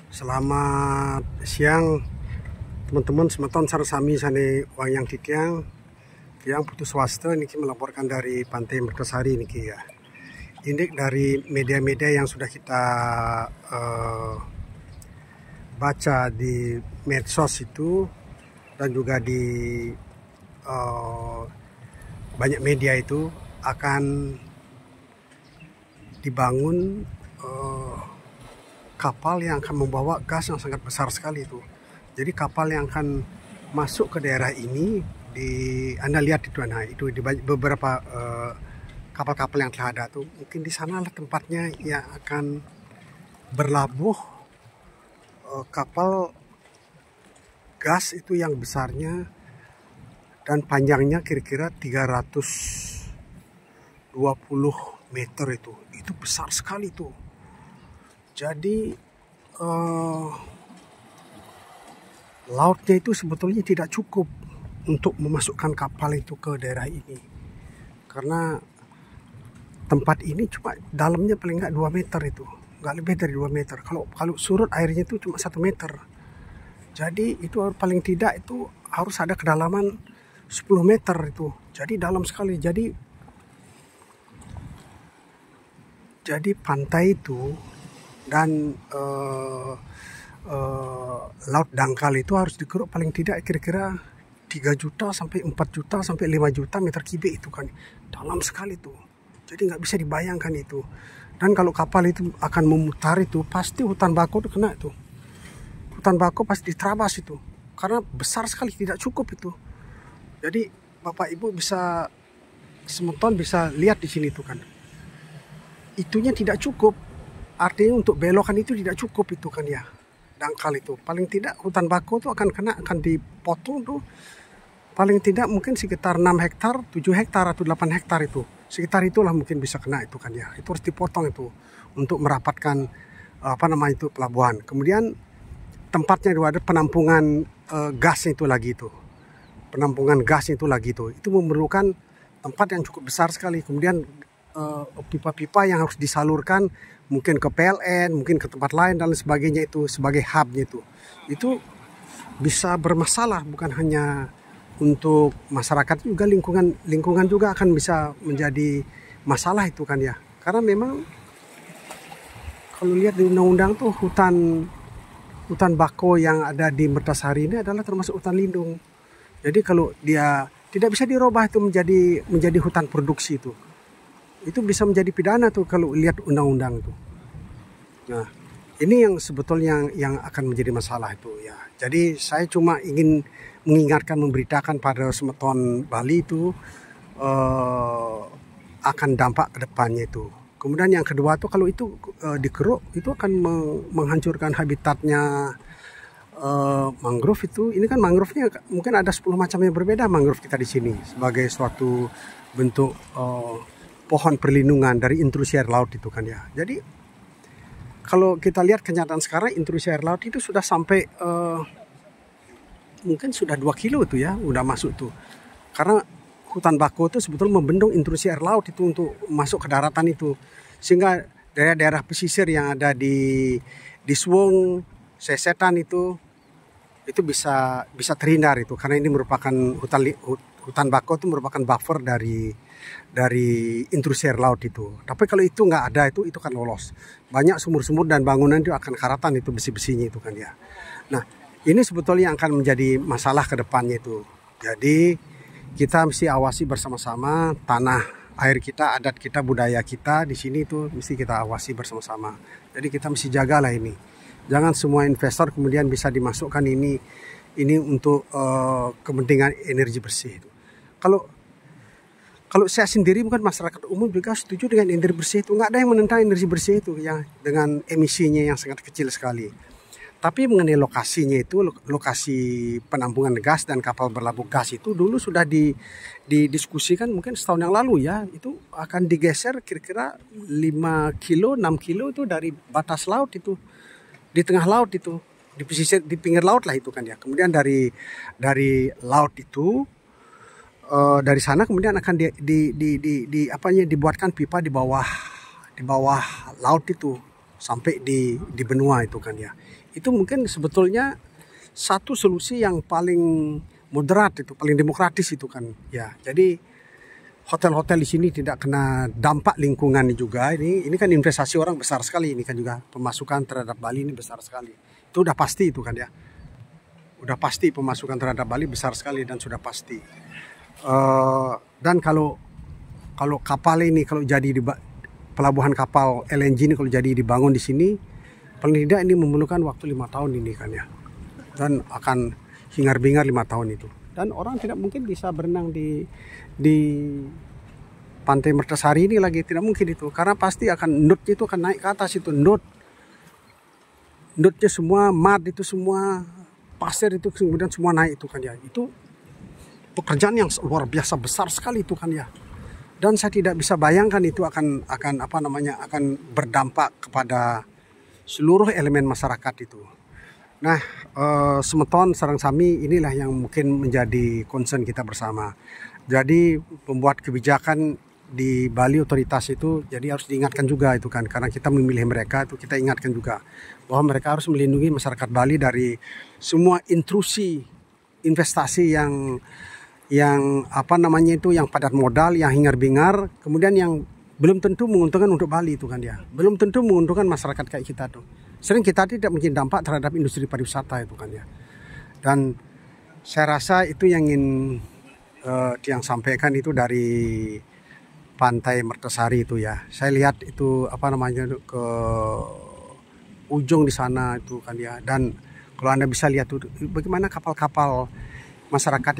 Selamat siang teman-teman, semeton sarsami sane wayang titiang yang putus swasta niki melaporkan dari Pantai Mertasari niki ya. Ini dari media-media yang sudah kita baca di medsos itu dan juga di banyak media itu akan dibangun kapal yang akan membawa gas yang sangat besar sekali itu. Jadi kapal yang akan masuk ke daerah ini Anda lihat itu, nah itu di beberapa kapal-kapal yang telah ada tuh, mungkin di sanalah tempatnya yang akan berlabuh kapal gas itu yang besarnya dan panjangnya kira-kira 320 meter itu besar sekali tuh. Jadi lautnya itu sebetulnya tidak cukup untuk memasukkan kapal itu ke daerah ini, karena tempat ini cuma dalamnya paling nggak 2 meter itu, nggak lebih dari 2 meter. Kalau surut airnya itu cuma 1 meter. Jadi itu paling tidak itu harus ada kedalaman 10 meter itu. Jadi dalam sekali. Jadi pantai itu dan laut dangkal itu harus dikeruk paling tidak kira-kira 3 juta sampai 4 juta sampai 5 juta meter kubik itu kan, dalam sekali tuh. Jadi nggak bisa dibayangkan itu. Dan kalau kapal itu akan memutar itu pasti hutan bakau itu kena itu. Hutan bakau pasti diterabas itu, karena besar sekali, tidak cukup itu. Jadi Bapak Ibu bisa semeton bisa lihat di sini tuh kan, itunya tidak cukup. Artinya untuk belokan itu tidak cukup itu kan ya, dangkal itu. Paling tidak hutan bakau itu akan dipotong tuh. Paling tidak mungkin sekitar 6 hektar, 7 hektar atau 8 hektar itu. Sekitar itulah mungkin bisa kena itu kan ya. Itu harus dipotong itu untuk merapatkan pelabuhan. Kemudian tempatnya itu ada penampungan gas itu lagi itu. Penampungan gas itu lagi itu. Itu memerlukan tempat yang cukup besar sekali. Kemudian pipa-pipa yang harus disalurkan mungkin ke PLN, mungkin ke tempat lain dan sebagainya itu sebagai hubnya itu bisa bermasalah, bukan hanya untuk masyarakat, juga lingkungan juga akan bisa menjadi masalah itu kan ya. Karena memang kalau lihat di undang-undang tuh hutan bakau yang ada di Mertasari ini adalah termasuk hutan lindung. Jadi kalau dia tidak bisa dirubah itu menjadi hutan produksi itu bisa menjadi pidana tuh kalau lihat undang-undang tuh. Nah, ini yang sebetulnya yang akan menjadi masalah itu ya. Jadi saya cuma ingin mengingatkan, memberitakan pada semeton Bali itu akan dampak ke depannya itu. Kemudian yang kedua tuh kalau itu dikeruk itu akan menghancurkan habitatnya mangrove itu. Ini kan mangrove-nya mungkin ada 10 macam yang berbeda mangrove kita di sini sebagai suatu bentuk pohon perlindungan dari intrusi air laut itu kan ya. Jadi kalau kita lihat kenyataan sekarang, intrusi air laut itu sudah sampai mungkin sudah 2 kilo itu ya, udah masuk tuh. Karena hutan bakau itu sebetulnya membendung intrusi air laut itu untuk masuk ke daratan itu. Sehingga daerah-daerah pesisir yang ada di Suwung, Sesetan itu bisa terhindar itu, karena ini merupakan hutan bakau itu merupakan buffer dari intrusi air laut itu. Tapi kalau itu nggak ada itu kan lolos. Banyak sumur-sumur dan bangunan itu akan karatan itu besi-besinya itu kan ya. Nah, ini sebetulnya yang akan menjadi masalah ke depannya itu. Jadi kita mesti awasi bersama-sama tanah air kita, adat kita, budaya kita di sini itu mesti kita awasi bersama-sama. Jadi kita mesti jagalah ini. Jangan semua investor kemudian bisa dimasukkan ini untuk kepentingan energi bersih itu. Kalau saya sendiri bukan masyarakat umum juga setuju dengan energi bersih itu. Nggak ada yang menentang energi bersih itu ya, dengan emisinya yang sangat kecil sekali. Tapi mengenai lokasinya itu, lokasi penampungan gas dan kapal berlabuh gas itu dulu sudah didiskusikan mungkin setahun yang lalu ya. Itu akan digeser kira-kira 5 kilo, 6 kilo itu dari batas laut itu. Di tengah laut itu, di pesisir, di pinggir laut lah itu kan ya. Kemudian dari laut itu dari sana kemudian akan dibuatkan pipa di bawah laut itu. sampai di benua itu kan ya. Itu mungkin sebetulnya satu solusi yang paling moderat itu, paling demokratis itu kan ya. Jadi hotel-hotel di sini tidak kena dampak lingkungan juga. Ini kan investasi orang besar sekali, ini kan juga pemasukan terhadap Bali ini besar sekali. Itu udah pasti itu kan ya. Udah pasti pemasukan terhadap Bali besar sekali dan sudah pasti. Dan kalau kapal ini kalau jadi di pelabuhan kapal LNG ini kalau jadi dibangun di sini, paling tidak ini memerlukan waktu 5 tahun ini kan ya. Dan akan hingar-bingar 5 tahun itu. Dan orang tidak mungkin bisa berenang di Pantai Mertasari ini lagi, tidak mungkin itu. Karena pasti akan nutnya itu akan naik ke atas itu, nutnya semua, mud itu semua, pasir itu kemudian semua naik itu kan ya. Itu pekerjaan yang luar biasa besar sekali itu kan ya. Dan saya tidak bisa bayangkan itu akan berdampak kepada seluruh elemen masyarakat itu. Nah, Semeton Sarang Sami inilah yang mungkin menjadi concern kita bersama. Jadi pembuat kebijakan di Bali otoritas itu jadi harus diingatkan juga itu kan, karena kita memilih mereka itu kita ingatkan juga bahwa mereka harus melindungi masyarakat Bali dari semua intrusi investasi yang yang padat modal, yang hingar-bingar, kemudian yang belum tentu menguntungkan untuk Bali itu kan ya, belum tentu menguntungkan masyarakat kayak kita tuh. Sering kita tidak mungkin dampak terhadap industri pariwisata itu kan ya. Dan saya rasa itu yang ingin yang sampaikan itu dari Pantai Mertasari itu ya. Saya lihat itu ke ujung di sana itu kan ya. Dan kalau Anda bisa lihat tuh bagaimana kapal-kapal masyarakat